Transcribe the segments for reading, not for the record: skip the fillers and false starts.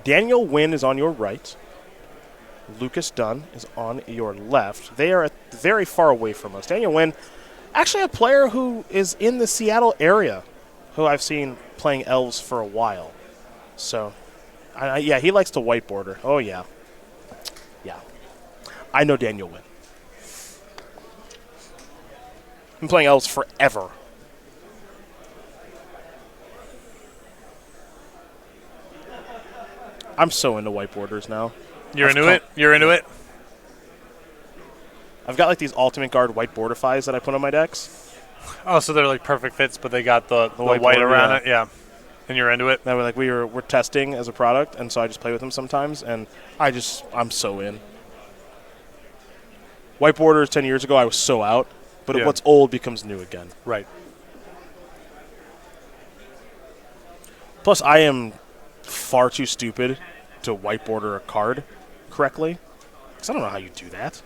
Daniel Nguyen is on your right. Lucas Dunn is on your left. They are very far away from us. Daniel Nguyen, actually a player who is in the Seattle area, who I've seen playing Elves for a while. So, yeah, he likes to whiteboarder. Oh, yeah. Yeah. I know Daniel Nguyen. Been playing Elves forever. I'm so into whiteboarders now. You're into it? You're into it? I've got like these Ultimate Guard whiteboardifies that I put on my decks. Oh, so they're like perfect fits, but they got the white around it? Yeah. And you're into it? That way, like we're testing as a product, and so I just play with them sometimes, and I'm so in. Whiteboarders 10 years ago, I was so out, but what's old becomes new again. Right. Plus, I am far too stupid to whiteboarder a card correctly, because I don't know how you do that.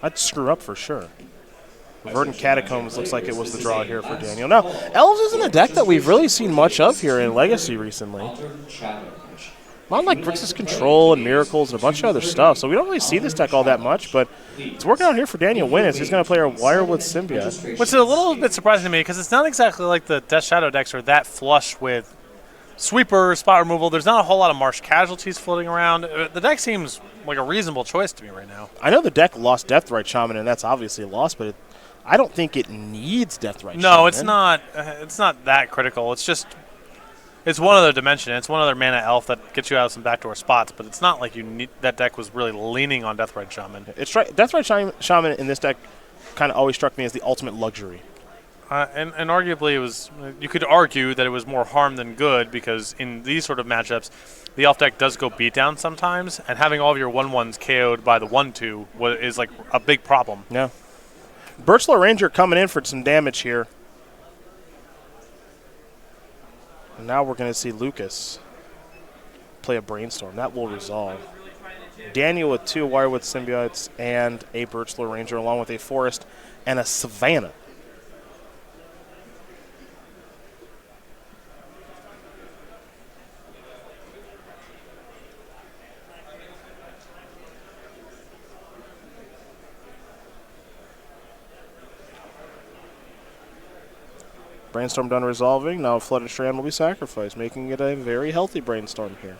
I'd screw up for sure. Verdant Catacombs looks like it was the draw here for Daniel. Now, Elves isn't a deck that we've really seen much of here in Legacy recently. A lot like Grixis Control and Miracles and a bunch of other stuff, so we don't really see this deck all that much, but it's working out here for Daniel Nguyen. He's going to play our Wirewood Symbiote. Which is a little bit surprising to me, because it's not exactly like the Death Shadow decks are that flush with Sweeper, spot removal. There's not a whole lot of Marsh Casualties floating around. The deck seems like a reasonable choice to me right now. I know the deck lost Deathrite Shaman, and that's obviously a loss, but I don't think it needs Deathrite Shaman. No, it's not. It's not that critical. It's just it's one other dimension. It's one other mana elf that gets you out of some backdoor spots, but it's not like you need that deck was really leaning on Deathrite Shaman. Deathrite Shaman in this deck kind of always struck me as the ultimate luxury. And arguably, it was. You could argue that it was more harm than good, because in these sort of matchups, the elf deck does go beatdown sometimes, and having all of your 1/1s KO'd by the 1/2 is like a big problem. Yeah. Birchler Ranger coming in for some damage here. And now we're going to see Lucas play a Brainstorm. That will resolve. Daniel with 2 Wirewood Symbiotes and a Birchler Ranger, along with a Forest and a Savannah. Brainstorm done resolving. Now Flooded Strand will be sacrificed, making it a very healthy Brainstorm here.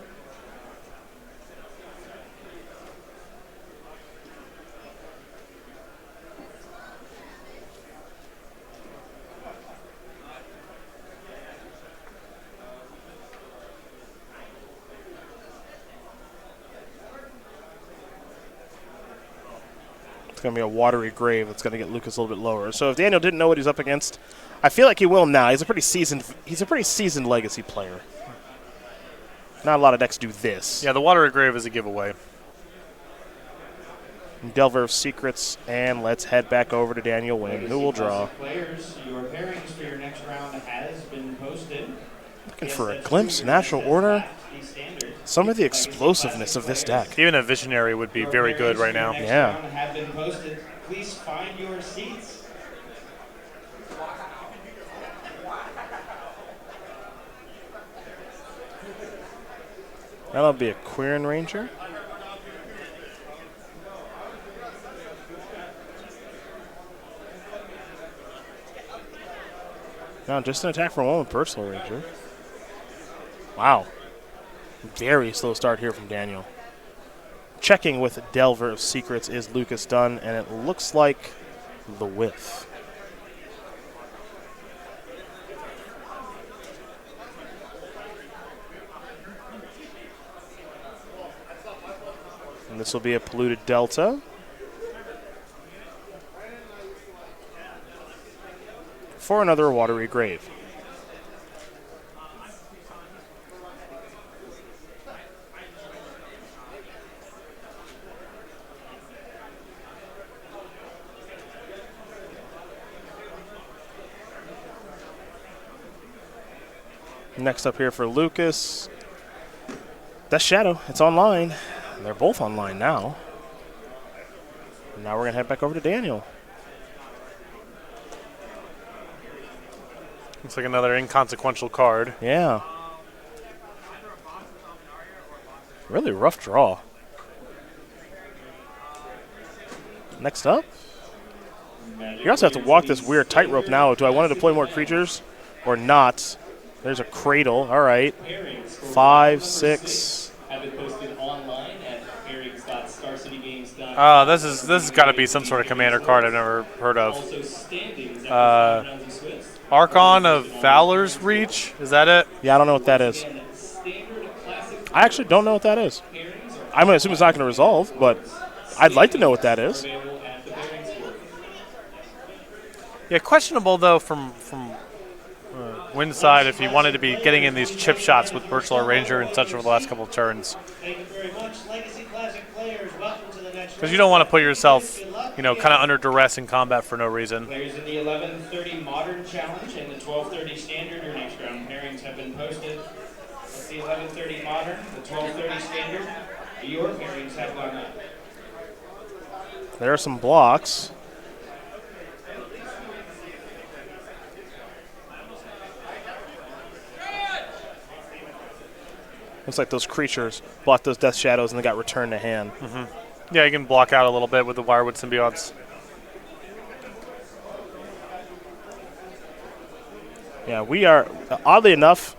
It's going to be a Watery Grave that's going to get Lucas a little bit lower. So if Daniel didn't know what he's up against, I feel like he will now. He's a pretty seasoned Legacy player. Not a lot of decks do this. Yeah, the Watery Grave is a giveaway. Delver of Secrets, and let's head back over to Daniel Nguyen, who will draw. Players, your pairings for your next round has been posted. Looking for a glimpse, Natural Order. Some of the explosiveness of this deck. Even a Visionary would be very good right now. Yeah. Have been posted. Please find your seats. That'll be a Quirion Ranger. Now just an attack for 1 with Birchler Ranger. Wow. Very slow start here from Daniel. Checking with Delver of Secrets is Lucas Dunn, and it looks like the whiff. And this will be a Polluted Delta. For another Watery Grave. Next up here for Lucas, Death Shadow. It's online. They're both online now. And now we're going to head back over to Daniel. Looks like another inconsequential card. Yeah. Really rough draw. Next up. You also have to walk this weird tightrope now. Do I want to deploy more creatures or not? There's a cradle. All right. 5, 6. This has got to be some sort of commander card I've never heard of. Archon of Valor's Reach. Is that it? Yeah, I don't know what that is. I actually don't know what that is. I'm going to assume it's not going to resolve, but I'd like to know what that is. Yeah, questionable though from Nguyen's side if he wanted to be getting in these chip shots with Virtual Ranger and such over the last couple of turns. Because you don't want to put yourself, kind of under duress in combat for no reason. Players in the 11:30 Modern Challenge and the 12:30 Standard, your next round pairings have been posted. That's the 11:30 Modern, the 12:30 Standard. Your pairings have gone up. There are some blocks. Looks like those creatures blocked those Death Shadows and they got returned to hand. Mm-hmm. Yeah, you can block out a little bit with the Wirewood Symbiotes. Yeah, we are, oddly enough,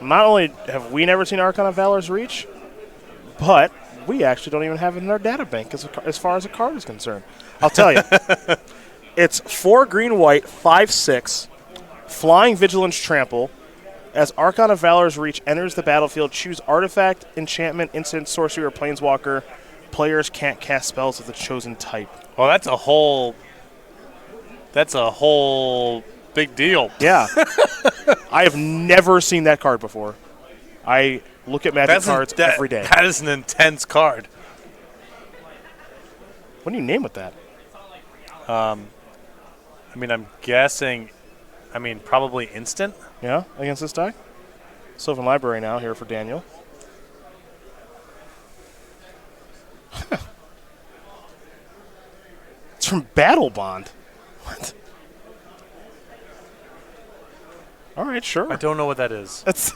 not only have we never seen Archon of Valor's Reach, but we actually don't even have it in our data bank as far as a card is concerned. I'll tell you. It's 4 green, white, 5/6, Flying Vigilance Trample. As Archon of Valor's Reach enters the battlefield, choose artifact, enchantment, instant, sorcery, or planeswalker. Players can't cast spells of the chosen type. Well, that's a whole big deal. Yeah. I have never seen that card before. I look at Magic cards every day. That is an intense card. What do you name with that? I'm guessing, probably instant. Yeah, against this deck? Sylvan Library now here for Daniel. It's from Battle Bond. What? All right, sure. I don't know what that is. That's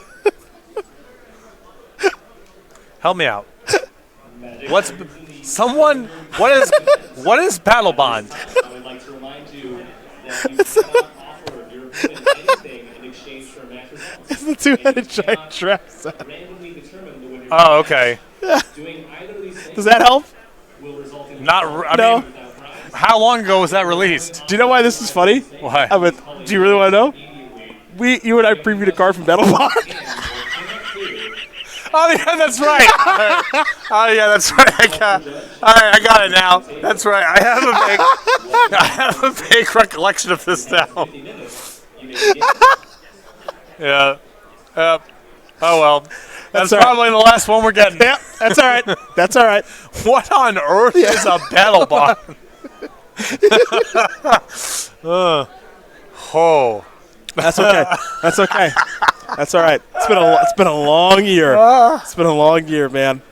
Help me out. What is Battle Bond? I would like to remind you that you cannot offer your opponent anything in exchange for a match result. it's the two-headed giant trap set. Randomly determine the winner. Oh, okay. Doing either of these things Does that help? will result in No. How long ago was that released? Do you know why this is funny? Why? Do you really want to know? You and I previewed a card from Battle Bond. Oh yeah, that's right. Oh yeah, that's right. I got it now. That's right. I have a big recollection of this now. Yeah. Oh well. That's probably the last one we're getting. Yeah, that's all right. That's all right. What on earth is a Battle Bond? Oh. That's okay. That's okay. That's all right. It's been a long year. It's been a long year, man.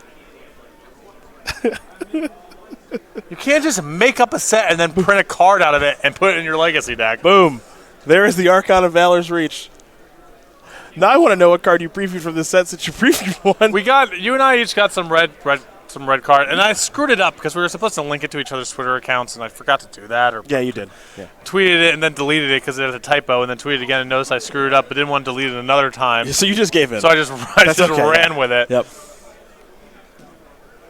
You can't just make up a set and then print a card out of it and put it in your legacy deck. Boom. There is the Archon of Valor's Reach. Now I want to know what card you previewed from this set since you previewed one. You and I each got some red card, and I screwed it up because we were supposed to link it to each other's Twitter accounts, and I forgot to do that. Or Yeah, you did. Yeah. tweeted it and then deleted it because it had a typo, and then tweeted again and noticed I screwed it up, but didn't want to delete it another time. So you just gave in. So I just ran with it. Yep.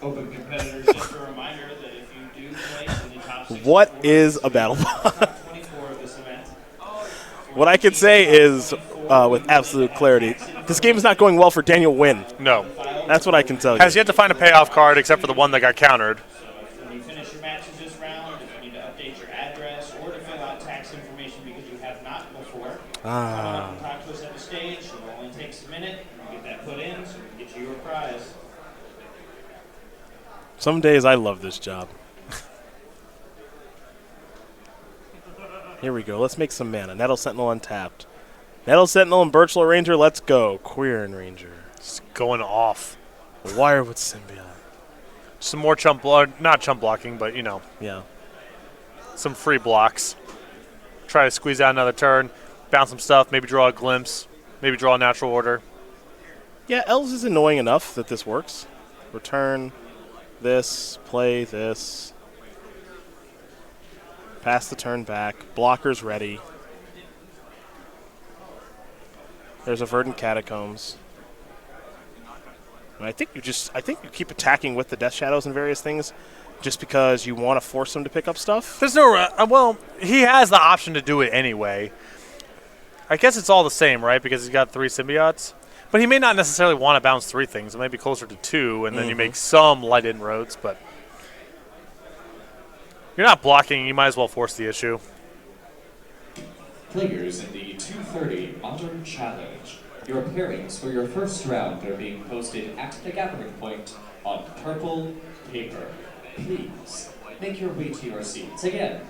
Open competitors, just a reminder that if you do place in the top 6 What is a Battle Bond? 24 of this event, What I can say is, with absolute clarity, this game is not going well for Daniel Nguyen. No. That's what I can tell you. Has yet to find a payoff card except for the one that got countered. when you finish your matches this round, if you need to update your address or to fill out tax information because you have not before, come up and talk to us at the stage. It only takes a minute. You get that put in so we can get you your prize. Some days I love this job. Here we go. Let's make some mana. Nettle Sentinel untapped. Nettle Sentinel and Virtual Ranger, let's go. Queer and Ranger. It's going off. Wirewood Symbiote. Some more not chump blocking, but Yeah. some free blocks. Try to squeeze out another turn, bounce some stuff, maybe draw a glimpse, maybe draw a natural order. Yeah, Elves is annoying enough that this works. Return this, play this. Pass the turn back. Blockers ready. There's a Verdant Catacombs. And I think you keep attacking with the Death Shadows and various things just because you want to force them to pick up stuff. There's no well, he has the option to do it anyway. I guess it's all the same, right? Because he's got 3 symbiotes. But he may not necessarily want to bounce 3 things. It might be closer to 2, and then you make some light inroads, but you're not blocking, you might as well force the issue. Players in the 2:30 Modern Challenge. Your pairings for your first round are being posted at the gathering point on purple paper. Please make your way to your seats. Again,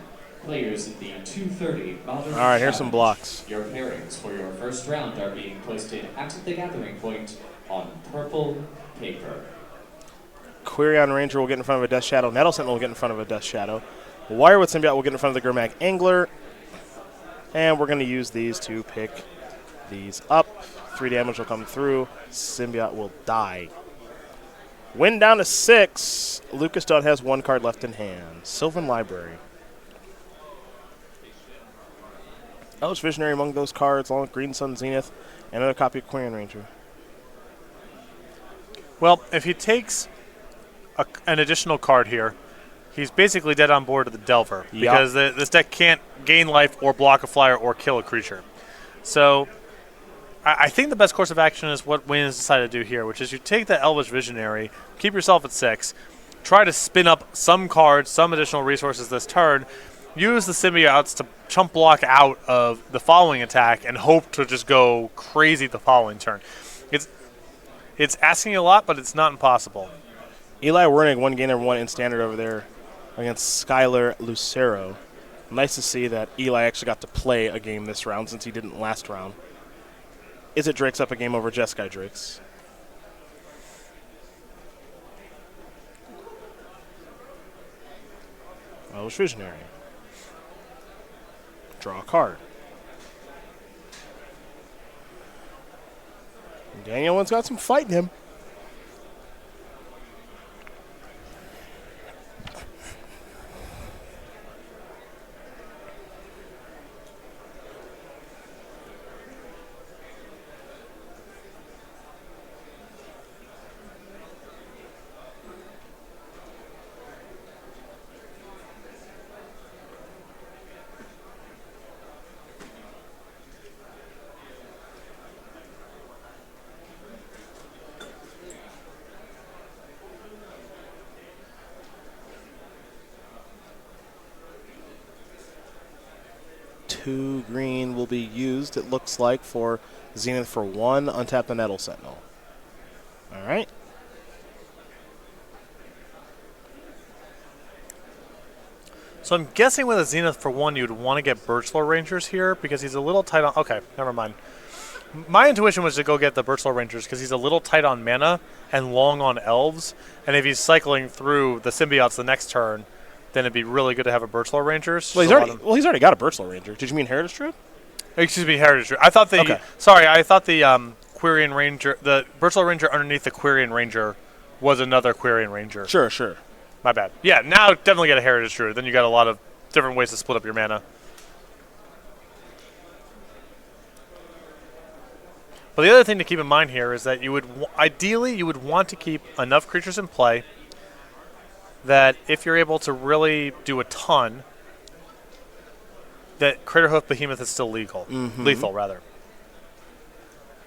players in the 2:30 Modern Challenge. All right, here's some blocks. Your pairings for your first round are being posted at the gathering point on purple paper. Quirion Ranger will get in front of a Death Shadow. Nettle Sentinel will get in front of a Death Shadow. Wirewood Symbiote will get in front of the Grimag Angler. And we're going to use these to pick these up. 3 damage will come through. Symbiote will die. Win down to 6. Lucas Dunn has 1 card left in hand. Sylvan Library. Elvish Visionary among those cards, along with Green Sun Zenith, and another copy of Quirion Ranger. Well, if he takes an additional card here, he's basically dead on board to the Delver. Because this deck can't gain life or block a flyer or kill a creature. So I think the best course of action is what Nguyen has decided to do here, which is you take the Elvish Visionary, keep yourself at 6, try to spin up some cards, some additional resources this turn, use the symbiotes to chump block out of the following attack, and hope to just go crazy the following turn. It's asking a lot, but it's not impossible. Eli Wernigg, 1 gainer, 1 in standard over there against Skylar Lucero. Nice to see that Eli actually got to play a game this round since he didn't last round. Is it Drake's up a game over Jeskai Drake's? Elvish Visionary. Draw a card. Daniel one's got some fight in him. Two green will be used, it looks like, for Zenith for 1. Untap the Nettle Sentinel. All right. So I'm guessing with a Zenith for 1, you'd want to get Birchlore Rangers here because he's a little tight on... Okay, never mind. My intuition was to go get the Birchlore Rangers because he's a little tight on mana and long on elves. And if he's cycling through the symbiotes the next turn, then it'd be really good to have a Birchlore Rangers. Well, he's already got a Birchlore Ranger. Did you mean Heritage Druid? Excuse me, Heritage Druid. I thought the... Okay. Sorry, I thought the Quirion Ranger... The Birchlore Ranger underneath the Quirion Ranger was another Quirion Ranger. Sure, sure. My bad. Yeah, now definitely get a Heritage Druid. Then you got a lot of different ways to split up your mana. But the other thing to keep in mind here is that you would ideally you would want to keep enough creatures in play that if you're able to really do a ton, that Craterhoof Behemoth is still legal. Lethal, rather.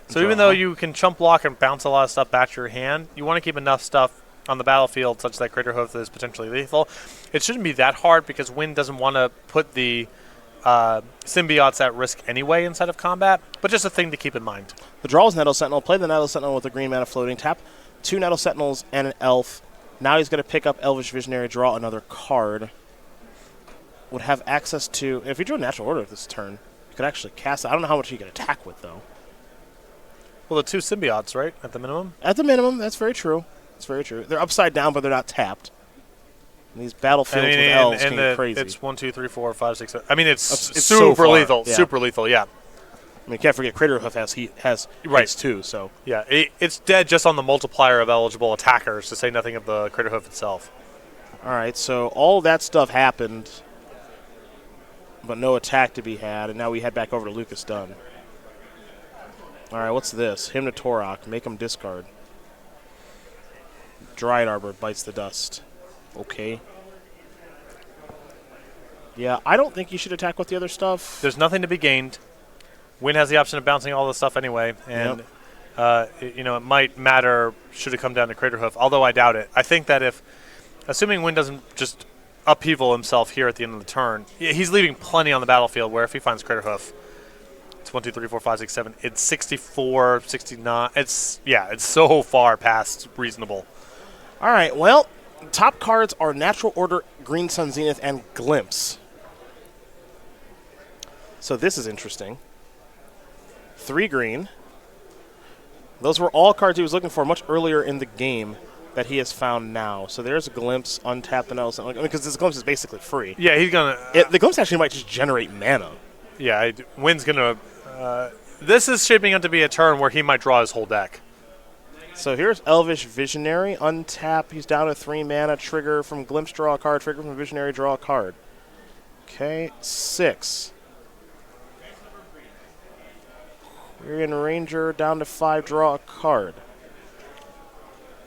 So even though you can chump block and bounce a lot of stuff back to your hand, you want to keep enough stuff on the battlefield such that Craterhoof is potentially lethal. It shouldn't be that hard because Nguyen doesn't want to put the symbiotes at risk anyway inside of combat, but just a thing to keep in mind. The draw is Nettle Sentinel. Play the Nettle Sentinel with a green mana floating. Tap 2 Nettle Sentinels and an elf. Now he's going to pick up Elvish Visionary, draw another card. Would have access to... If he drew a Natural Order this turn, you could actually cast it. I don't know how much he could attack with, though. Well, the 2 symbiotes, right, at the minimum? At the minimum, that's very true. That's very true. They're upside down, but they're not tapped. And these battlefields with elves can get crazy. It's 1, 2, 3, 4, 5, 6, 7. I mean, it's so super far. lethal. Yeah. Super lethal, yeah. mean, you can't forget Craterhoof has Right. his too. So Yeah, it's dead just on the multiplier of eligible attackers, to say nothing of the Craterhoof itself. all right, so all that stuff happened, but no attack to be had, and now we head back over to Lucas Dunn. All right, what's this? Hymn to Torok. Make him discard. Dryad Arbor bites the dust. Okay. Yeah, I don't think you should attack with the other stuff. There's nothing to be gained. Nguyen has the option of bouncing all this stuff anyway, and it might matter should it come down to Craterhoof, although I doubt it. I think that assuming Nguyen doesn't just upheaval himself here at the end of the turn, he's leaving plenty on the battlefield where if he finds Craterhoof, it's 1, 2, 3, 4, 5, 6, 7. It's 64, 69. It's so far past reasonable. All right, well, top cards are Natural Order, Green Sun Zenith, and Glimpse. So this is interesting. 3 green. Those were all cards he was looking for much earlier in the game that he has found now. So there's a Glimpse, untap the Nelson, because this Glimpse is basically free. Yeah, he's going to... The Glimpse actually might just generate mana. Yeah, Nguyen's going to... this is shaping up to be a turn where he might draw his whole deck. So here's Elvish Visionary. Untap. He's down to 3 mana. Trigger from Glimpse, draw a card. Trigger from Visionary, draw a card. Okay, 6. Quirion Ranger down to 5. Draw a card.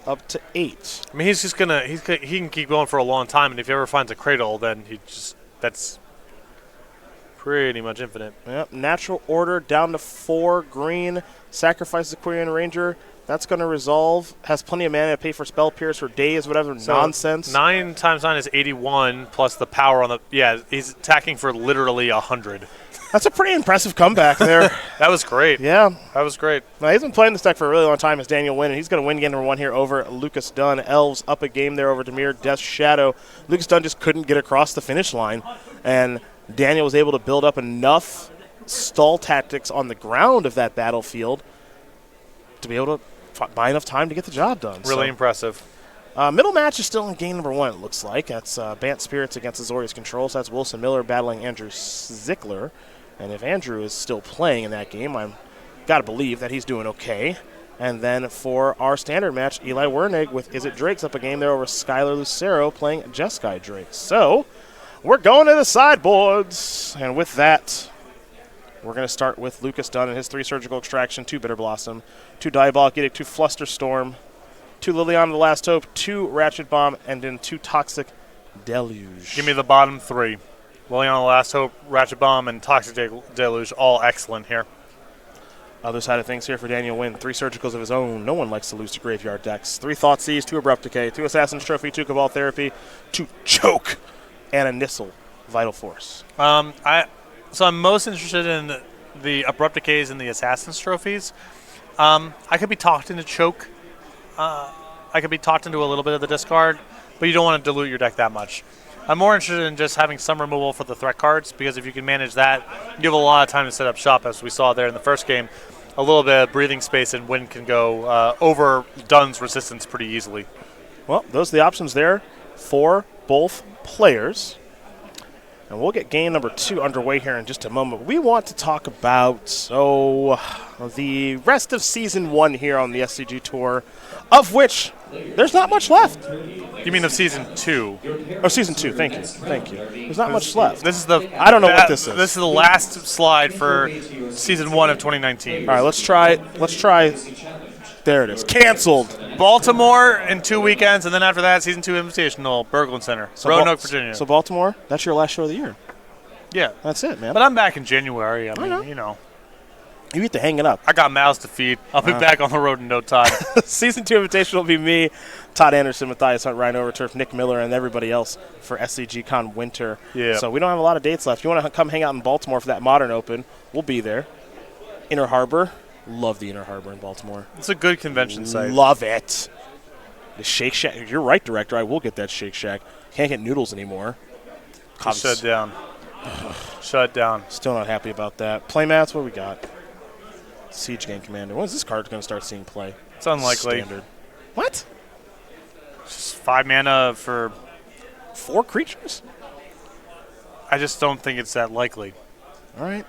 Up to 8. I mean, he's just gonna he can keep going for a long time, and if he ever finds a Cradle, then that's pretty much infinite. Yep. Natural Order down to 4 green. Sacrifice the Quirion Ranger. That's going to resolve. Has plenty of mana to pay for Spell Pierce for days, whatever nonsense. 9 times 9 is 81, plus the power on the... Yeah, he's attacking for literally 100. That's a pretty impressive comeback there. That was great. Yeah. That was great. Now, he's been playing this deck for a really long time as Daniel Nguyen, and he's going to win game number 1 here over Lucas Dunn. Elves up a game there over Demir, Death's Shadow. Lucas Dunn just couldn't get across the finish line, and Daniel was able to build up enough stall tactics on the ground of that battlefield to be able to buy enough time to get the job done. Really impressive. Middle match is still in game number 1, it looks like. That's Bant Spirits against Azorius Control. So that's Wilson Miller battling Andrew Zickler. And if Andrew is still playing in that game, I've got to believe that he's doing okay. And then for our standard match, Eli Wernigg with Is It Drake's up a game there over Skylar Lucero playing Jeskai Drake. So we're going to the sideboards. And with that, we're going to start with Lucas Dunn and his 3 Surgical Extraction, 2 Bitter Blossom, 2 Diabolic Edict, 2 Fluster Storm, 2 Liliana the Last Hope, 2 Ratchet Bomb, and then 2 Toxic Deluge. Give me the bottom 3. Liliana the Last Hope, Ratchet Bomb, and Toxic Deluge, all excellent here. Other side of things here for Daniel Nguyen, 3 Surgicals of his own. No one likes to lose to Graveyard decks. 3 Thoughtseize, 2 Abrupt Decay, 2 Assassin's Trophy, 2 Cabal Therapy, 2 Choke, and a Nissel Vital Force. So I'm most interested in the Abrupt Decays and the Assassin's Trophies. I could be talked into Choke. I could be talked into a little bit of the discard, but you don't want to dilute your deck that much. I'm more interested in just having some removal for the threat cards, because if you can manage that, you have a lot of time to set up shop, as we saw there in the first game. A little bit of breathing space, and Nguyen can go over Dunn's resistance pretty easily. Well, those are the options there for both players. And we'll get game number 2 underway here in just a moment. We want to talk about the rest of Season 1 here on the SCG Tour, of which there's not much left. You mean of Season 2? Oh, Season 2, thank you. Thank you. There's not much left. This is the... I don't know what this is. This is the last slide for Season 1 of 2019. All right, let's try. There it is. Canceled. Baltimore in 2 weekends, and then after that, Season 2 Invitational, Berglund Center, Roanoke, Virginia. So Baltimore, that's your last show of the year. Yeah. That's it, man. But I'm back in January. I mean, you know. You get to hang it up. I got mouths to feed. I'll be back on the road in no time. Season 2 Invitational will be me, Todd Anderson, Matthias Hunt, Ryan Overturf, Nick Miller, and everybody else for SCG Con Winter. Yeah. So we don't have a lot of dates left. If you want to come hang out in Baltimore for that Modern Open, we'll be there. Inner Harbor. Love the Inner Harbor in Baltimore. It's a good convention site. Love it. The Shake Shack. You're right, Director. I will get that Shake Shack. Can't get noodles anymore. Shut down. Shut down. Still not happy about that. Playmats, what we got? Siege Gang Commander. When is this card going to start seeing play? It's unlikely. Standard. What? Just 5 mana for 4 creatures? I just don't think it's that likely. All right.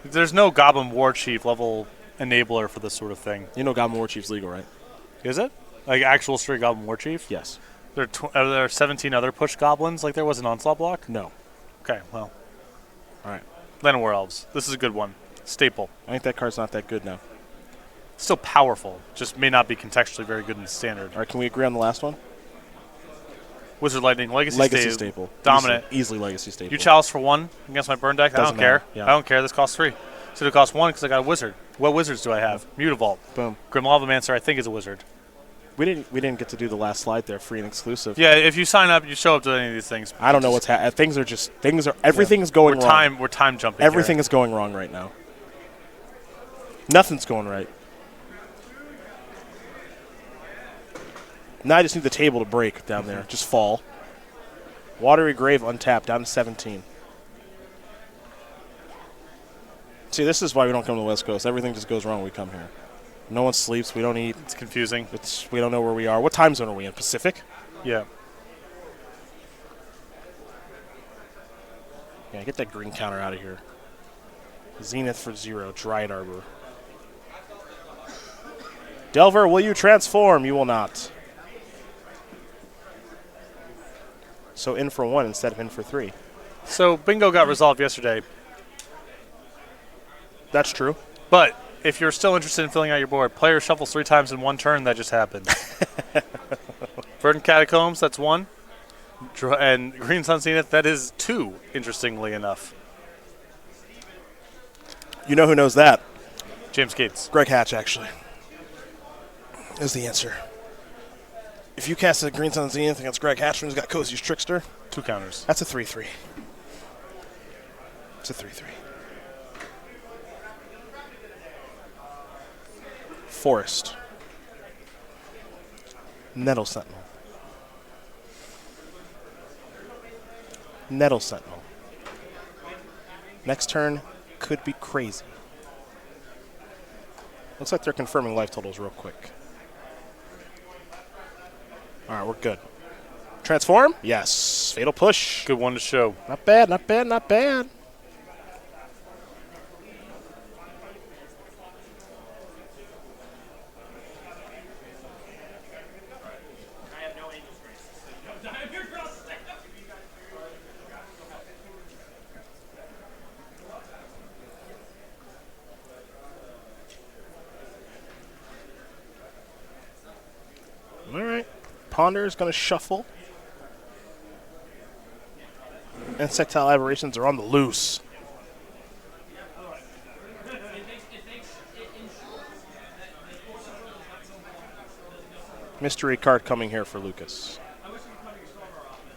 There's no Goblin War Chief level enabler for this sort of thing. You know Goblin War Chief's legal, right? Is it? Like actual straight Goblin War Chief? Yes. Are there 17 other push goblins like there was an Onslaught block? No. Okay, well. All right. Land of War Elves. This is a good one. Staple. I think that card's not that good now. Still powerful. Just may not be contextually very good in Standard. All right, can we agree on the last one? Wizard Lightning. Legacy staple. Dominant. Easily Legacy staple. You chalice for 1 against my burn deck? I Doesn't don't care. matter, yeah. I don't care. This costs 3. So it costs 1 because I got a wizard. What wizards do I have? Mutavault. Boom. Grim Lavamancer, I think, is a wizard. We didn't get to do the last slide there, free and exclusive. Yeah, if you sign up, you show up to any of these things. I don't know what's happening. Everything's going wrong. We're time jumping. Everything is going wrong right now. Nothing's going right. Now I just need the table to break down there. Just fall. Watery Grave untapped, down to 17. See, this is why we don't come to the West Coast. Everything just goes wrong when we come here. No one sleeps. We don't eat. It's confusing. We don't know where we are. What time zone are we in? Pacific? Yeah. Yeah, get that green counter out of here. Zenith for 0. Dryad Arbor. Delver, will you transform? You will not. So in for 1 instead of in for 3. So bingo got resolved yesterday. That's true. But if you're still interested in filling out your board, player shuffles 3 times in 1 turn. That just happened. Verdant Catacombs, that's 1. And Green Sun Zenith, that is 2, interestingly enough. You know who knows that? James Gates. Greg Hatch, actually, is the answer. If you cast a Green Sun Zenith against Greg Hatch, who's got Cozy's Trickster, 2 counters. that's a 3/3. It's a 3/3. Forest. Nettle Sentinel. Nettle Sentinel. Next turn could be crazy. Looks like they're confirming life totals real quick. All right, we're good. Transform? Yes. Fatal Push. Good one to show. Not bad, not bad, not bad. All right. Ponder is going to shuffle. Insectile Aberrations are on the loose. Mystery card coming here for Lucas.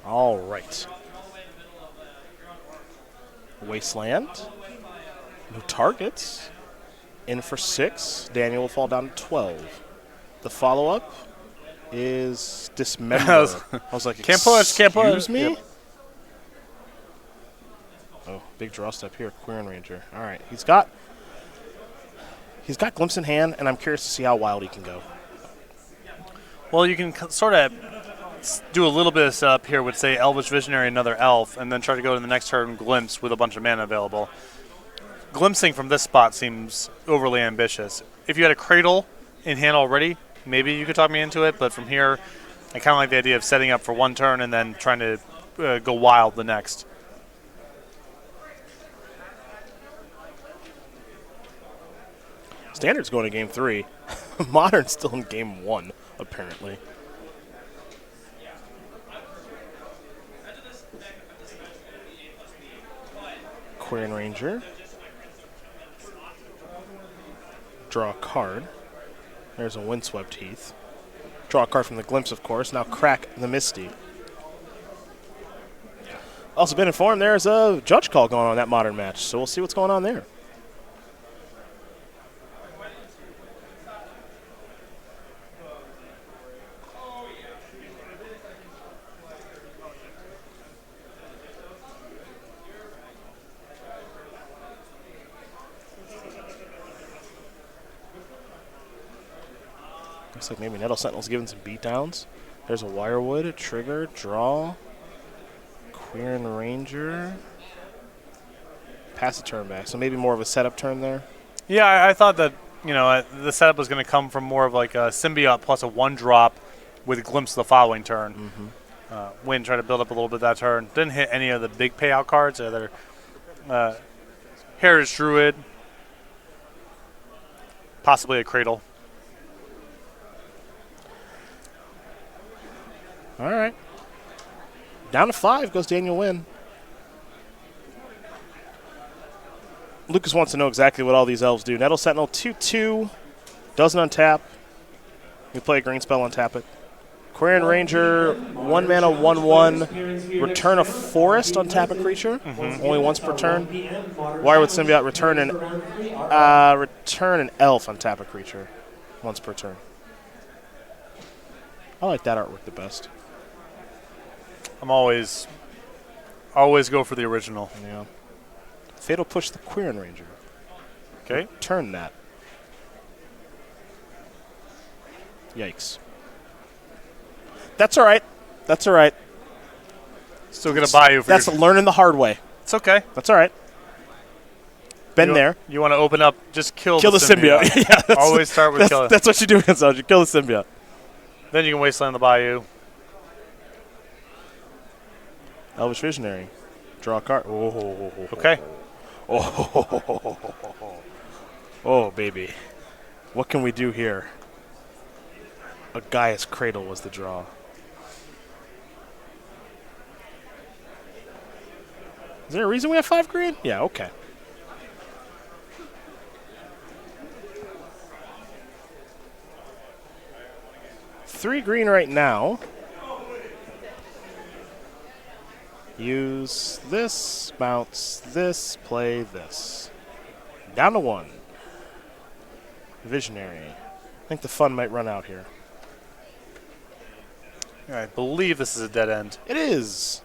All right. Wasteland. No targets. In for 6. Daniel will fall down to 12. The follow-up is Dismember. I was like, Can't push, can't push. Excuse me? Yep. Oh, big draw step here. Queer Ranger. All right. He's got Glimpse in hand, and I'm curious to see how wild he can go. Well, you can sort of do a little bit of setup here with, say, Elvish Visionary, another elf, and then try to go to the next turn Glimpse with a bunch of mana available. Glimpsing from this spot seems overly ambitious. If you had a Cradle in hand already, maybe you could talk me into it, but from here, I kind of like the idea of setting up for 1 turn and then trying to go wild the next. Standard's going to game 3. Modern's still in game 1, apparently. Queer Ranger. Draw a card. There's a Windswept Heath. Draw a card from the Glimpse, of course. Now crack the Misty. Also been informed there's a judge call going on in that Modern match, so we'll see what's going on there. Looks like maybe Nettle Sentinel's giving some beatdowns. There's a Wirewood, a Trigger, Draw, Queer Ranger. Pass the turn back. So maybe more of a setup turn there. Yeah, I thought that, the setup was going to come from more of like a symbiote plus a 1-drop with a glimpse of the following turn. Nguyen tried to build up a little bit that turn. Didn't hit any of the big payout cards. Heritage Druid, possibly a Cradle. All right. Down to 5 goes Daniel Nguyen. Lucas wants to know exactly what all these elves do. Nettle Sentinel 2/2 doesn't untap. We play a green spell, untap it. Quarian Ranger, 1 mana, 1/1. Return a forest, untap a creature. Only once per turn. Wirewood Symbiote, return an elf, untap a creature. Once per turn. I like that artwork the best. I'm always go for the original. Yeah. Fatal Push the Quarian Ranger. Okay. Turn that. Yikes. That's all right. That's all right. Still going to buy you for That's learning the hard way. It's okay. That's all right. Been there. You want to open up, just kill the symbiote. Yeah, always start with kill. That's what you do against Elves. You kill the symbiote. Then you can wasteland the Bayou. Elvish Visionary. Draw a card. Oh. Okay. Oh, baby. What can we do here? A Gaia's Cradle was the draw. Is there a reason we have 5 green? Yeah, okay. Three green right now. Use this, bounce this, play this. Down to 1. Visionary. I think the fun might run out here. I believe this is a dead end. It is.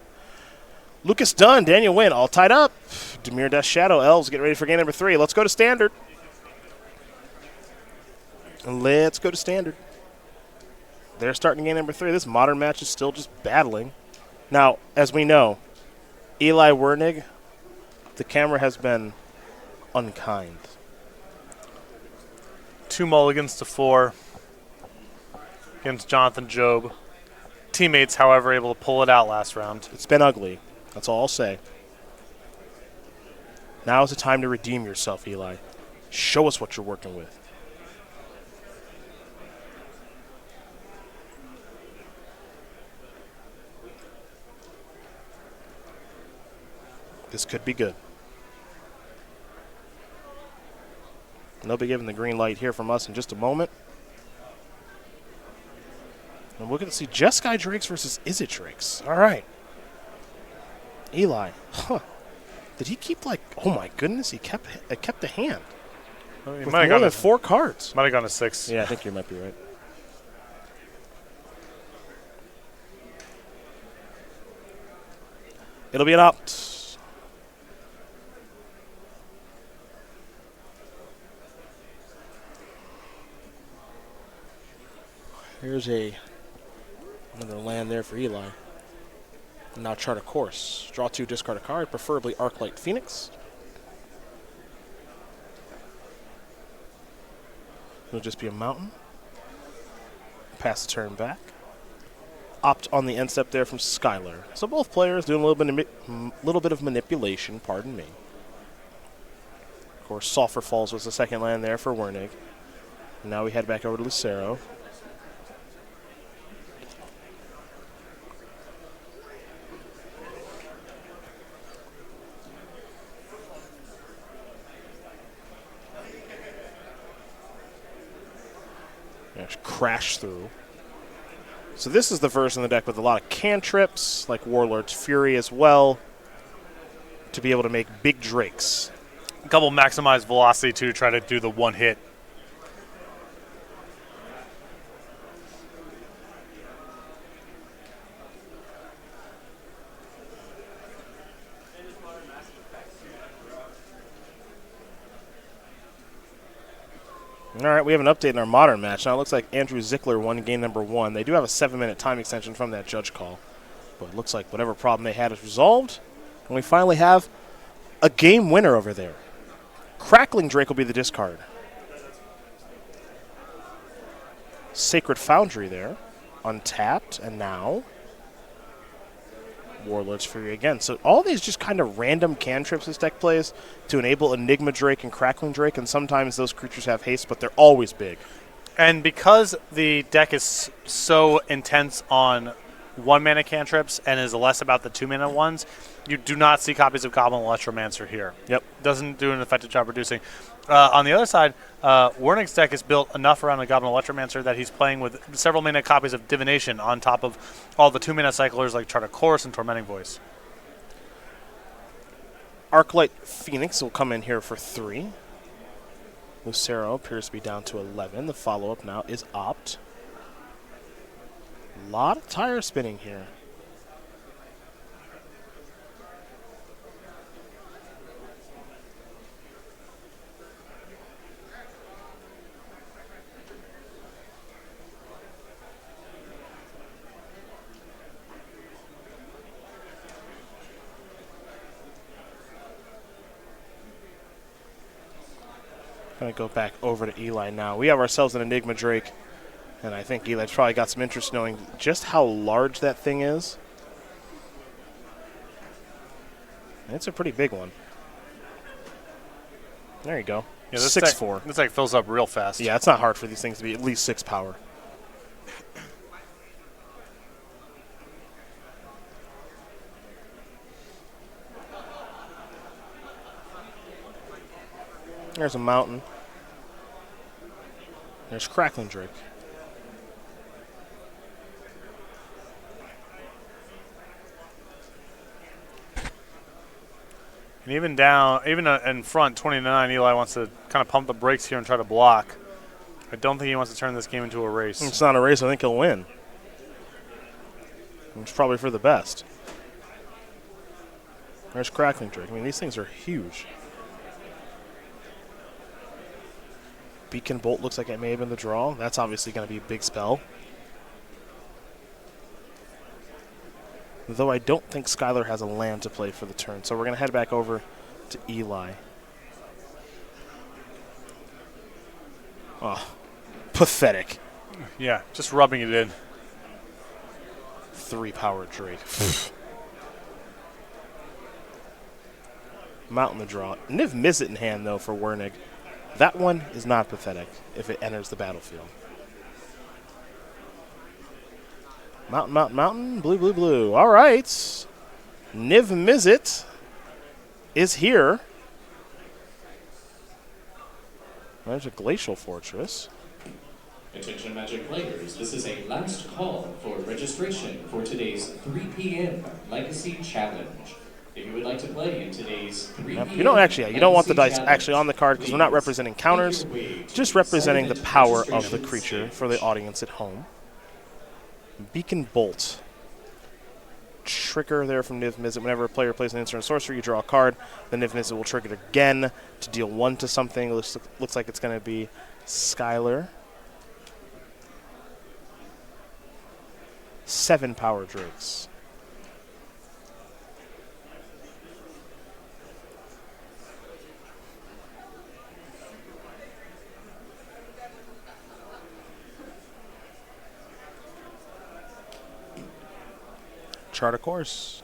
Lucas Dunn, Daniel Nguyen, all tied up. Demir Death Shadow, Elves, get ready for game number 3. Let's go to Standard. Let's go to Standard. They're starting game number 3. This modern match is still just battling. Now, as we know, Eli Wernigg, the camera has been unkind. 2 mulligans to 4 against Jonathan Job. Teammates, however, able to pull it out last round. It's been ugly. That's all I'll say. Now is the time to redeem yourself, Eli. Show us what you're working with. This could be good. And they'll be giving the green light here from us in just a moment. And we're going to see Jeskai Drakes versus Izzet Drakes. All right. Eli. Huh. Did he keep like, oh my goodness, he kept the hand. He With might have more gone than to 4 cards. Might have gone to 6. Yeah, I think you might be right. It'll be an opt. Here's another land there for Eli. And now chart a course. Draw 2, discard a card, preferably Arclight Phoenix. It'll just be a mountain. Pass the turn back. Opt on the end step there from Skylar. So both players doing a little bit of manipulation, pardon me. Of course, Sulphur Falls was the second land there for Wernigg. Now we head back over to Lucero. Crash through. So this is the version of the deck with a lot of cantrips, like Warlord's Fury as well, to be able to make big drakes. A couple maximized velocity to try to do the one hit. All right, we have an update in our modern match. Now it looks like Andrew Zickler won game number 1. They do have a 7-minute time extension from that judge call. But it looks like whatever problem they had is resolved. And we finally have a game winner over there. Crackling Drake will be the discard. Sacred Foundry there, untapped, and now Warlord's Fury again. So all these just kind of random cantrips this deck plays to enable Enigma Drake and Crackling Drake, and sometimes those creatures have haste, but they're always big. And because the deck is so intense on 1-mana cantrips and is less about the 2-mana ones, you do not see copies of Goblin Electromancer here. Yep. Doesn't do an effective job reducing. On the other side, Wernigg's deck is built enough around the Goblin Electromancer that he's playing with several mana copies of Divination on top of all the 2-mana cyclers like Chart of Course and Tormenting Voice. Arclight Phoenix will come in here for 3. Lucero appears to be down to 11. The follow-up now is Opt. A lot of tire spinning here. Going to go back over to Eli now. We have ourselves an Enigma Drake, and I think Eli's probably got some interest knowing just how large that thing is. And it's a pretty big one. There you go. Yeah, this 6'4". This deck fills up real fast. Yeah, it's not hard for these things to be at least 6 power. There's a Mountain. There's Crackling Drake. And even down, in front, 29, Eli wants to kind of pump the brakes here and try to block. I don't think he wants to turn this game into a race. It's not a race. I think he'll win. It's probably for the best. There's Crackling Drake. I mean, these things are huge. Beacon Bolt looks like it may have been the draw. That's obviously going to be a big spell. Though I don't think Skylar has a land to play for the turn. So we're going to head back over to Eli. Oh, pathetic. Yeah, just rubbing it in. 3 power Drake. Mountain the draw. Niv Mizzet in hand, though, for Wernigg. That one is not pathetic if it enters the battlefield. Mountain, mountain, mountain, blue, blue, blue. All right. Niv Mizzet is here. There's a Glacial Fortress. Attention Magic players, this is a last call for registration for today's 3 p.m. Legacy Challenge. If you would like to play in today's 3 p.m. You don't want the dice actually on the card because we're not representing counters, just representing the power of the creature for the audience at home. Beacon Bolt. Trigger there from Niv Mizzet. Whenever a player plays an instant sorcery, you draw a card. Then Niv Mizzet will trigger it again to deal 1 to something. Looks like it's going to be Skylar. 7 power Drakes. Chart of Course.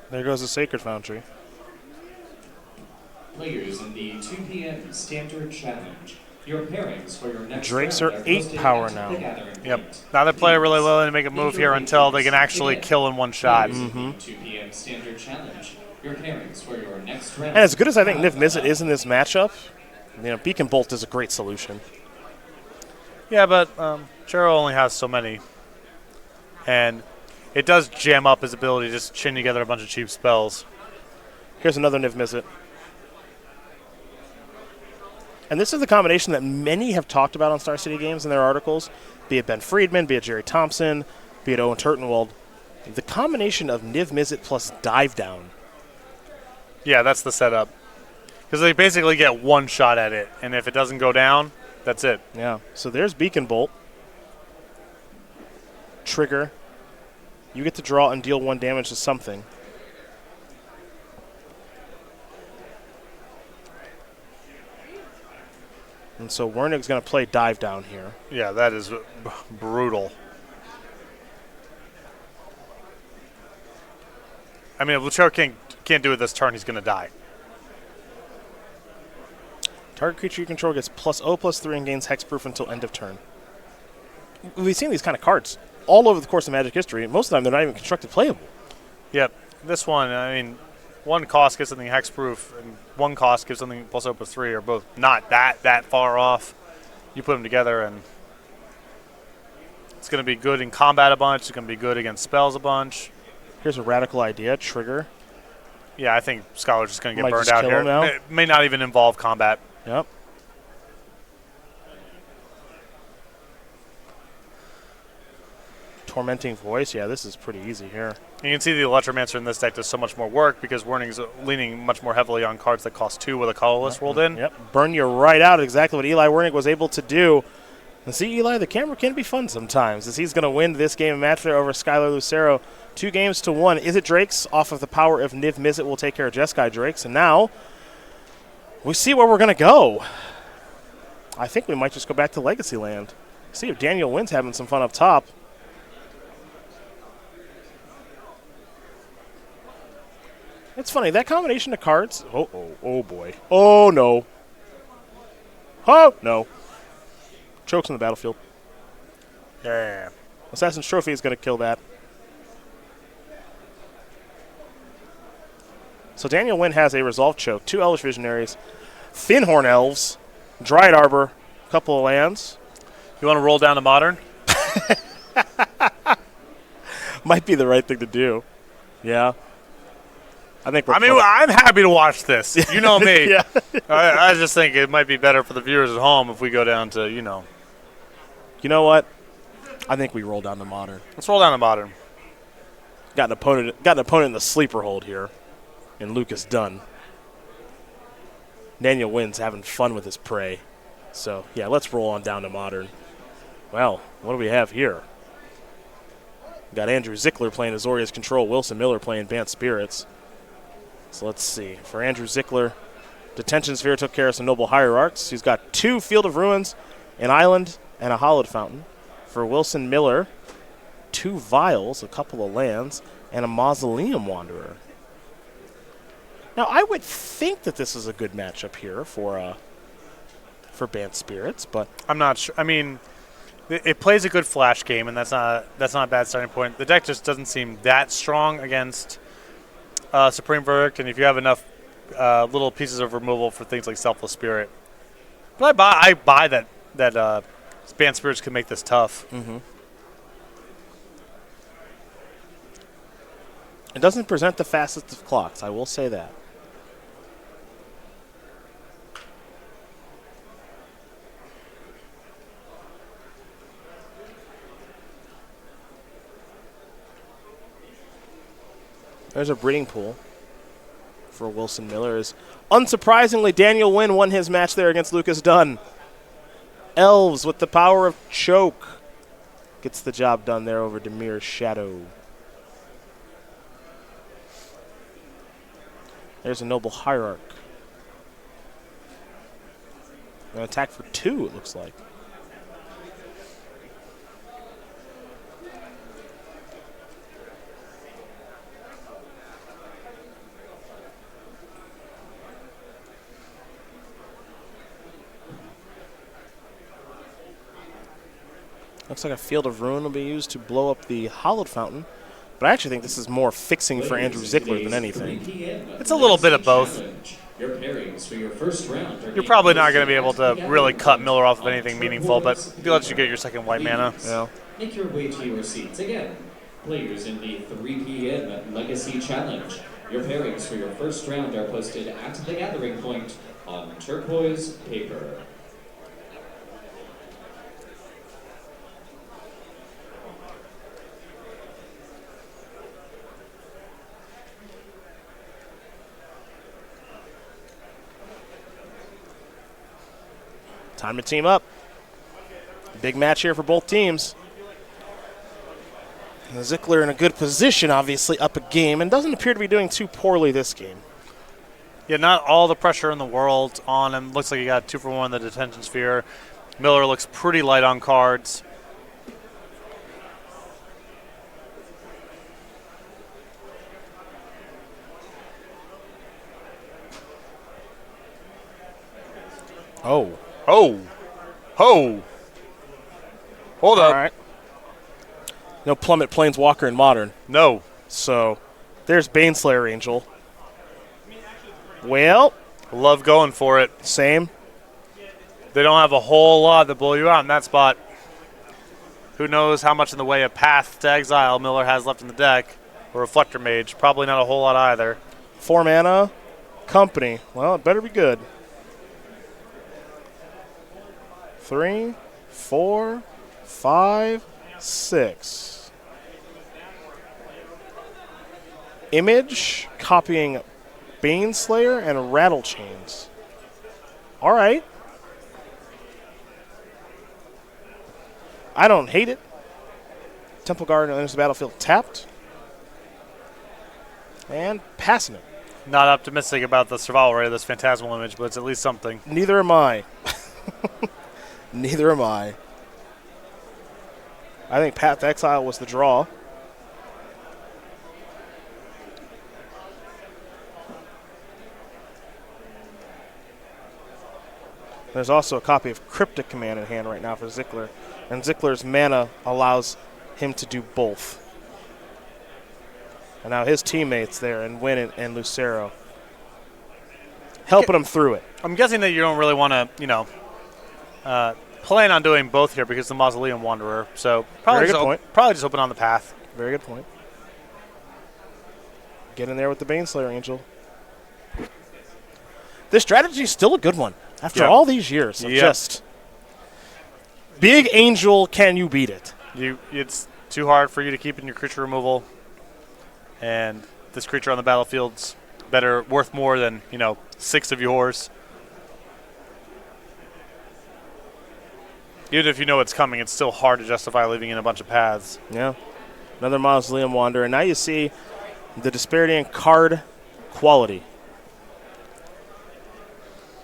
There goes the Sacred Foundry. Players in the 2 p.m. Standard Challenge. Your pairings for your next Drakes round are 8 power now. Yep. Now they play really willing to make a move here until they can actually kill in one shot. 2 p.m. Standard Challenge. Your pairings for your next round. And as good as I think Niv Mizzet is in this matchup, Beacon Bolt is a great solution. Yeah, but Chero only has so many. And it does jam up his ability to just chain together a bunch of cheap spells. Here's another Niv Mizzet. And this is the combination that many have talked about on Star City Games in their articles, be it Ben Friedman, be it Jerry Thompson, be it Owen Turtenwald. The combination of Niv Mizzet plus Dive Down. Yeah, that's the setup. Because they basically get one shot at it, and if it doesn't go down, that's it. Yeah, so there's Beacon Bolt. trigger. You get to draw and deal 1 damage to something. And so Wernigg's going to play dive down here. Yeah, that is brutal. I mean, if Lucero can't do it this turn, he's going to die. Target creature you control gets +0/+3 and gains hexproof until end of turn. We've seen these kind of cards all over the course of Magic history. Most of the time, they're not even constructed playable. Yep. This one, I mean, 1 cost gives something hexproof, and 1 cost gives something +0/+3 are both not that far off. You put them together, and it's going to be good in combat a bunch. It's going to be good against spells a bunch. Here's a radical idea. Trigger. Yeah, I think Scholar's just going to get Might burned just out kill here. him now. It may not even involve combat. Yep. Tormenting Voice. Yeah, this is pretty easy here. You can see the Electromancer in this deck does so much more work because Wernigg's leaning much more heavily on cards that cost 2 with a colorless rolled in. Yep. Burn you right out. Exactly what Eli Wernigg was able to do. And see, Eli, the camera can be fun sometimes, as he's going to win this game of match there over Skylar Lucero. 2-1. Is it Drake's? Off of the power of Niv Mizzet will take care of Jeskai Drakes. And now we see where we're going to go. I think we might just go back to Legacy Land. See if Daniel Nguyen's having some fun up top. It's funny, that combination of cards. Oh boy. Oh, no. Oh, no. Chokes on the battlefield. Yeah. Assassin's Trophy is going to kill that. So Daniel Nguyen has a Resolve Choke, 2 Elvish Visionaries, Thinhorn Elves, Dryad Arbor, a couple of lands. You want to roll down to Modern? Might be the right thing to do. Yeah. I think I'm happy to watch this. You know me. Yeah. I just think it might be better for the viewers at home if we go down to, You know what? I think we roll down to Modern. Let's roll down to Modern. Got an opponent in the sleeper hold here in Lucas Dunn. Daniel Nguyen's having fun with his prey. So, yeah, let's roll on down to Modern. Well, what do we have here? We got Andrew Zickler playing Azorius Control, Wilson Miller playing Bant Spirits. So let's see. For Andrew Zickler, Detention Sphere took care of some Noble Hierarchs. He's got 2 Field of Ruins, an Island, and a Hallowed Fountain. For Wilson Miller, 2 Vials, a couple of lands, and a Mausoleum Wanderer. Now, I would think that this is a good matchup here for Bant Spirits, but I'm not sure. I mean, it plays a good flash game, and that's not a bad starting point. The deck just doesn't seem that strong against Supreme Verdict, and if you have enough little pieces of removal for things like Selfless Spirit. But I buy that Bant Spirits can make this tough. Mm-hmm. It doesn't present the fastest of clocks, I will say that. There's a breeding pool for Wilson Miller. Unsurprisingly, Daniel Nguyen won his match there against Lucas Dunn. Elves with the power of Choke gets the job done there over Demir's Shadow. There's a Noble Hierarch. An attack for 2, it looks like. Looks like a Field of Ruin will be used to blow up the Hallowed Fountain. But I actually think this is more fixing for Andrew Zickler than anything. It's a little bit of both. You're probably not going to be able to really cut Miller off of anything meaningful, but it lets you get your second white mana. Yeah. Make your way to your seats again. Players in the 3 p.m. Legacy Challenge. Your pairings for your first round are posted at the gathering point on turquoise paper. Time to team up. Big match here for both teams. Zickler in a good position, obviously, up a game, and doesn't appear to be doing too poorly this game. Yeah, not all the pressure in the world on him. Looks like he got 2 for 1 in the detention sphere. Miller looks pretty light on cards. Oh. Oh. Ho. Hold All up. right. No Plummet Planeswalker in Modern. No. So there's Baneslayer Angel. Well, Love going for it. same. They don't have a whole lot to blow you out in that spot. Who knows how much in the way of Path to Exile Miller has left in the deck. Or Reflector Mage. Probably not a whole lot either. 4 mana. Company. Well, it better be good. 3, 4, 5, 6. Image copying Baneslayer and Rattle Chains. All right. I don't hate it. Temple Guard enters the battlefield tapped. And passing it. Not optimistic about the survival rate of this Phantasmal Image, but it's at least something. Neither am I. Neither am I. I think Path to Exile was the draw. There's also a copy of Cryptic Command in hand right now for Zickler. And Zickler's mana allows him to do both. And now his teammates there, and Nguyen and Lucero, helping him through it. I'm guessing that you don't really want to, plan on doing both here because the Mausoleum Wanderer. So probably Very good point. Probably just open on the path. Very good point. Get in there with the Baneslayer Angel. This strategy is still a good one after all these years of just big Angel. Can you beat it? It's too hard for you to keep in your creature removal, and this creature on the battlefield's worth more than 6 of yours. Even if you know it's coming, it's still hard to justify leaving in a bunch of paths. Yeah. Another Mausoleum Wanderer. And now you see the disparity in card quality.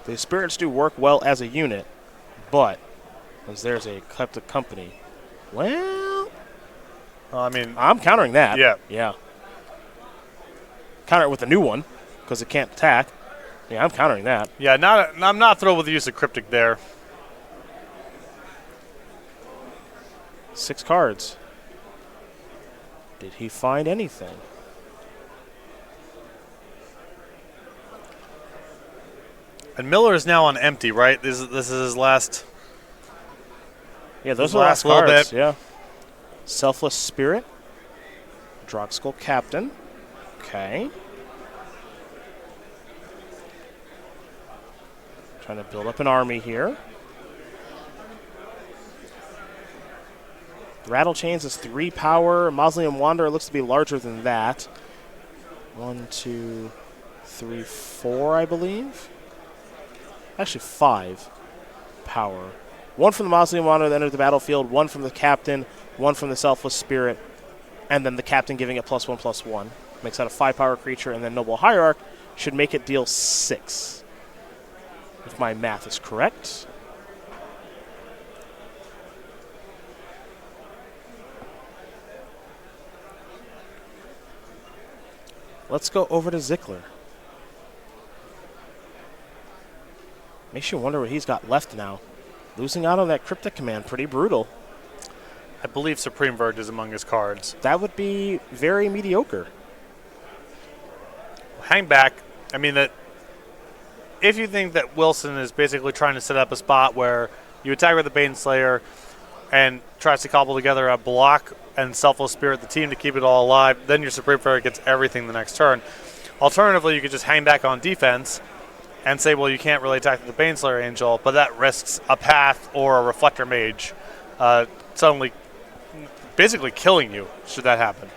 The spirits do work well as a unit, but as there's a Kleptic Company, well, I'm countering that. Yeah. Yeah. Counter it with a new one because it can't attack. Yeah, I'm countering that. Yeah, I'm not thrilled with the use of Cryptic there. 6 cards. Did he find anything? And Miller is now on empty, right? This is his last. Yeah, those his are the last little cards. bit. Yeah. Selfless Spirit. Drogskull Captain. Okay. Trying to build up an army here. Rattle Chains is 3 power. Mausoleum Wanderer looks to be larger than that. 1, 2, 3, 4, I believe. Actually, 5 power. 1 from the Mausoleum Wanderer that entered the battlefield, 1 from the Captain, 1 from the Selfless Spirit, and then the Captain giving it +1/+1. Makes that a 5 power creature, and then Noble Hierarch should make it deal 6. If my math is correct. Let's go over to Zickler. Makes you wonder what he's got left now. Losing out on that Cryptic Command, pretty brutal. I believe Supreme Verge is among his cards. That would be very mediocre. Hang back. I mean, that if you think that Wilson is basically trying to set up a spot where you attack with the Baneslayer and tries to cobble together a block and Selfless Spirit the team to keep it all alive, then your Supreme Verge gets everything the next turn. Alternatively, you could just hang back on defense and say, well, you can't really attack the Baneslayer Angel, but that risks a Path or a Reflector Mage suddenly basically killing you should that happen.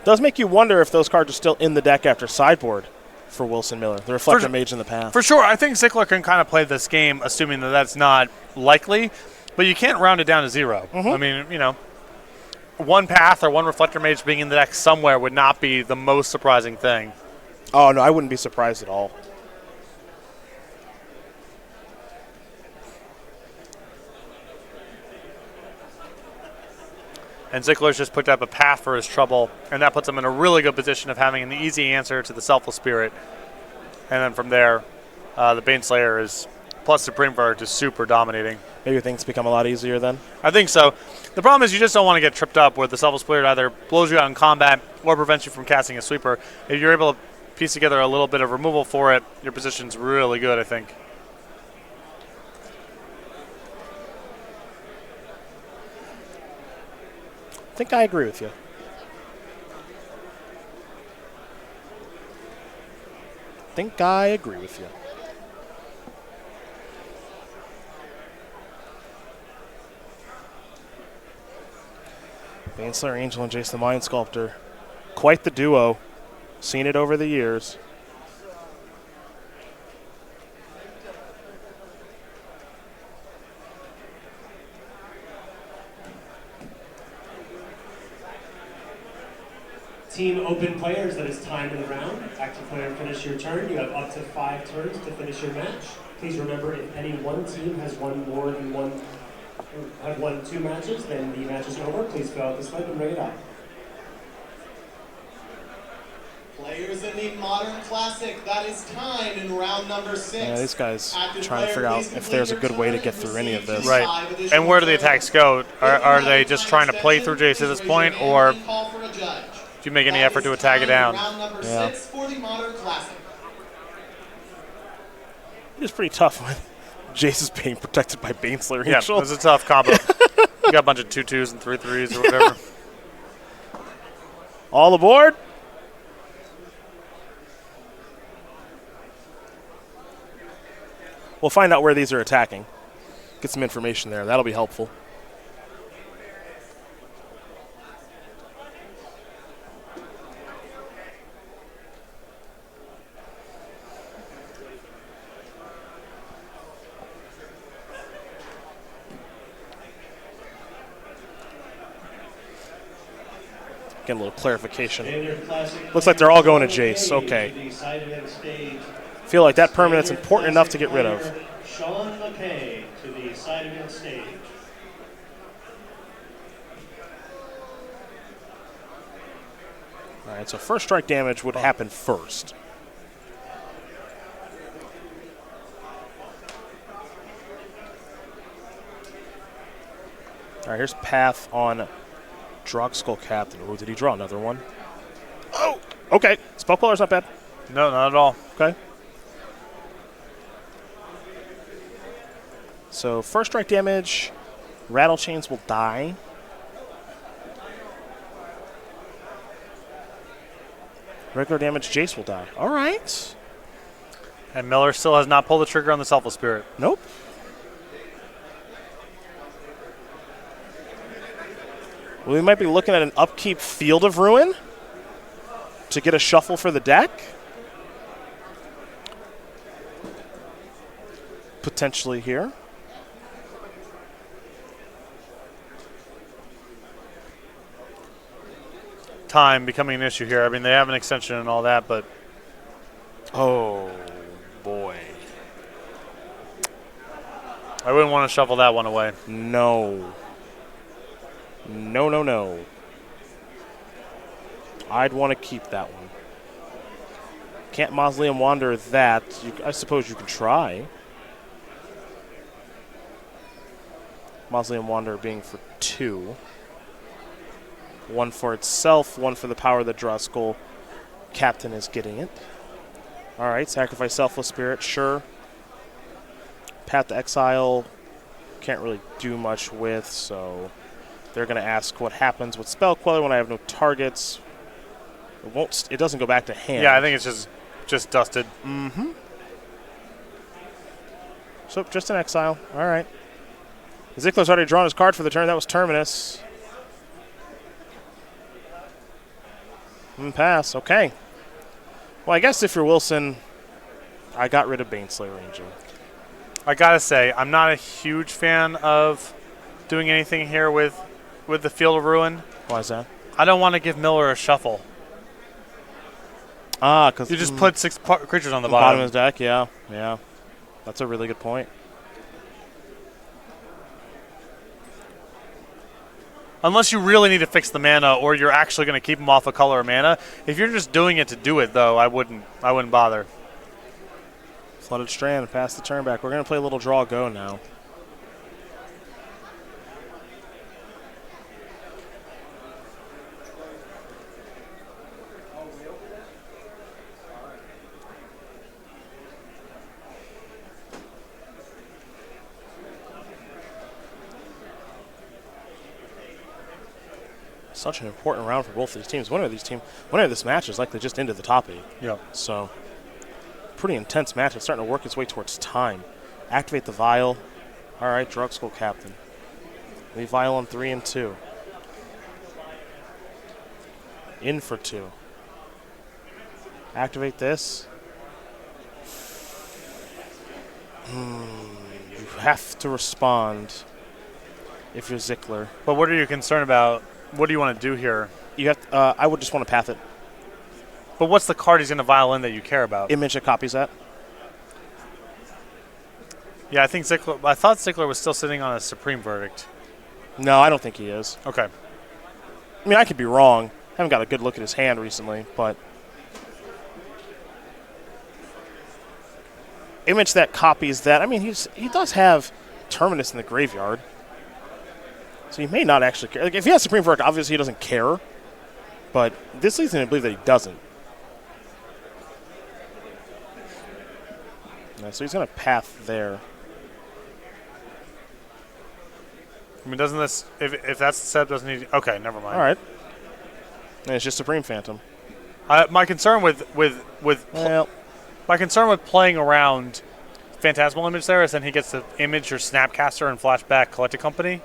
Does make you wonder if those cards are still in the deck after sideboard for Wilson Miller, the Reflector Mage in the Path. For sure. I think Zickler can kind of play this game assuming that that's not likely, but you can't round it down to 0. Mm-hmm. I mean, one Path or one Reflector Mage being in the deck somewhere would not be the most surprising thing. Oh, no, I wouldn't be surprised at all. And Zickler's just picked up a Path for his trouble, and that puts him in a really good position of having an easy answer to the Selfless Spirit. And then from there, the Baneslayer is, plus Supreme Verdict is super dominating. Maybe things become a lot easier then? I think so. The problem is you just don't want to get tripped up where the Selfless Spirit either blows you out in combat or prevents you from casting a sweeper. If you're able to piece together a little bit of removal for it, your position's really good, I think. I think I agree with you. Baneslayer Angel and Jace the Mind Sculptor. Quite the duo. Seen it over the years. Team open players, that is time in the round. Active player, finish your turn. You have up to 5 turns to finish your match. Please remember, if any one team has won more than have won 2 matches, then the match is over. Please fill out the slip and bring it up. Players in the Modern Classic, that is time in round number 6. Yeah, these guys trying to figure out if there's a good way to get through any of this. Right. And where do the attacks go? Are they just trying to play through Jace at this point, or do you make any effort to attack it down? Yeah. It is pretty tough when Jace is being protected by Baneslayer Yeah, Angel. it's a tough combo. You got a bunch of 2/2s and 3/3s or whatever. All aboard. We'll find out where these are attacking. Get some information there. That'll be helpful. Get a little clarification. Looks like they're all going to Jace. Okay. Feel like that permanent's important enough to get rid of. Sean McKay to the side of the stage. All right, so first strike damage would happen first. All right, here's Path on Drogskol Captain. Oh, did he draw another one? Oh, okay. Spell Queller's not bad. No, not at all. Okay. So first strike damage, Rattle Chains will die. Regular damage, Jace will die. All right. And Miller still has not pulled the trigger on the Selfless Spirit. Nope. We might be looking at an upkeep Field of Ruin to get a shuffle for the deck. Potentially here. Time becoming an issue here. I mean, they have an extension and all that, but Oh, boy. I wouldn't want to shuffle that one away. No. No, no, no. I'd want to keep that one. Can't Mausoleum Wanderer that. I suppose you can try. Mausoleum Wanderer being for 2. 1 for itself, 1 for the power of the Drogskol. Captain is getting it. All right, sacrifice Selfless Spirit, sure. Path to Exile, can't really do much with, so they're going to ask what happens with Spell Queller when I have no targets. It doesn't go back to hand. Yeah, I think it's just dusted. Mm-hmm. So just an Exile. All right. Zickler's already drawn his card for the turn. That was Terminus. Pass. Okay. Well, I guess if you're Wilson, I got rid of Baneslayer Angel. I gotta say, I'm not a huge fan of doing anything here with the Field of Ruin. Why is that? I don't want to give Miller a shuffle. Ah, because You just put 6 creatures on the bottom bottom. of his deck. Yeah, yeah. That's a really good point. Unless you really need to fix the mana, or you're actually going to keep him off a color of mana. If you're just doing it to do it, though, I wouldn't bother. Flooded Strand, pass the turn back. We're going to play a little draw go now. Such an important round for both of these teams. Winner of this match is likely just into the top 8. Yeah. So, pretty intense match. It's starting to work its way towards time. Activate the Vial. All right, Drug School Captain. Leave Vial on 3 and 2. In for 2. Activate this. You have to respond if you're Zickler. But what are you concerned about? What do you want to do here? You have. I would just want to path it. But what's the card he's going to vial in that you care about? Image that copies that. Yeah, I think Zickler. I thought Zickler was still sitting on a Supreme Verdict. No, I don't think he is. Okay. I mean, I could be wrong. I haven't got a good look at his hand recently, but image that copies that. I mean, he does have Terminus in the graveyard, so he may not actually care. Like, if he has Supreme Verdict, obviously he doesn't care, but this leads me to believe that he doesn't. Yeah, so he's going to path there. I mean, doesn't this, if that's the setup, doesn't he? Okay, never mind. All right. And it's just Supreme Phantom. My concern with Well, my concern with playing around Phantasmal Image there is then he gets the Image or Snapcaster and Flashback Collected Company.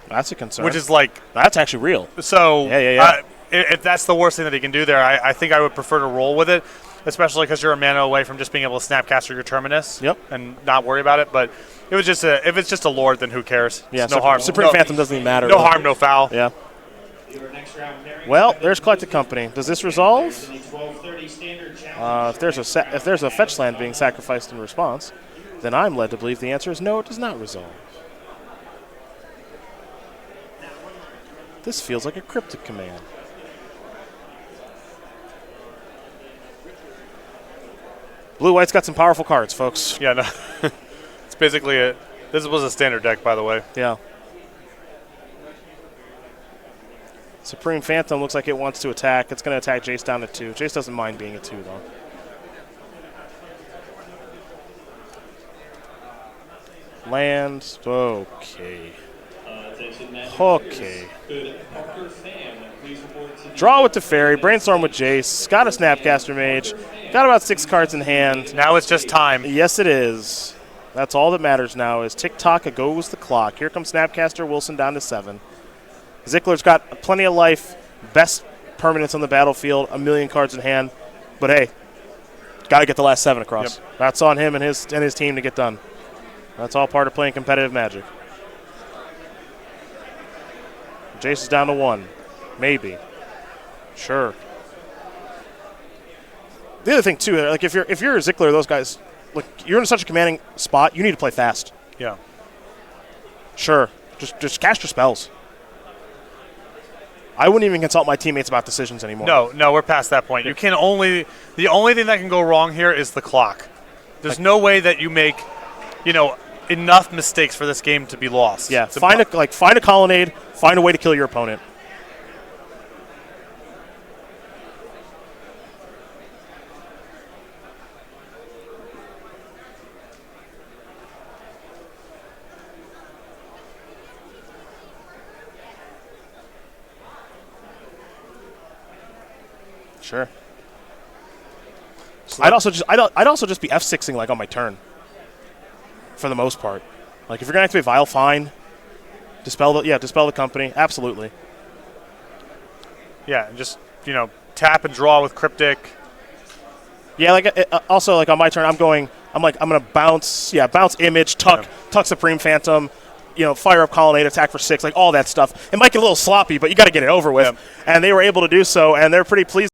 that's a concern. Which is like, that's actually real. so Yeah. If that's the worst thing that he can do there, I think I would prefer to roll with it, especially because you're a mana away from just being able to Snapcaster your Terminus. Yep. And not worry about it. But if it's just a Lord, then who cares? Yeah, It's no harm. Supreme Phantom doesn't even matter. No harm, no foul. Yeah. Your next round pairing Well, there's Collected Company. Does this resolve? is in the 12:30 standard challenge. If there's a fetch land being sacrificed in response, then I'm led to believe the answer is no, it does not resolve. This feels like a cryptic command. Blue-white's got some powerful cards, folks. Yeah, no. It's basically it. This was a standard deck, by the way. Yeah. Supreme Phantom looks like it wants to attack. It's going to attack Jace down to 2. Jace doesn't mind being a 2, though. Land. Okay. Okay. Draw with Teferi. Brainstorm with Jace. Got a Snapcaster Mage. Got about 6 cards in hand. Now it's just time. Yes, it is. That's all that matters now is tick-tock, goes the clock. Here comes Snapcaster Wilson down to 7. Zickler's got plenty of life, best permanents on the battlefield, a million cards in hand. But hey, got to get the last 7 across. Yep. That's on him and his team to get done. That's all part of playing competitive Magic. Jace is down to 1. Maybe. Sure. The other thing too, like if you're Zickler, those guys, like you're in such a commanding spot, you need to play fast. Yeah. Sure. Just cast your spells. I wouldn't even consult my teammates about decisions anymore. No, we're past that point. The only thing that can go wrong here is the clock. There's no way that you make, enough mistakes for this game to be lost. Yeah, find a colonnade, find a way to kill your opponent. Sure. So I'd also just be F6ing like on my turn. For the most part. Like if you're gonna activate Vial, fine. Dispel the company. Absolutely. Yeah, and just, tap and draw with Cryptic. Yeah, also like on my turn I'm gonna bounce image, tuck Supreme Phantom, fire up colonnade, attack for 6, like all that stuff. It might get a little sloppy, but you got to get it over with. And they were able to do so, and they're pretty pleased.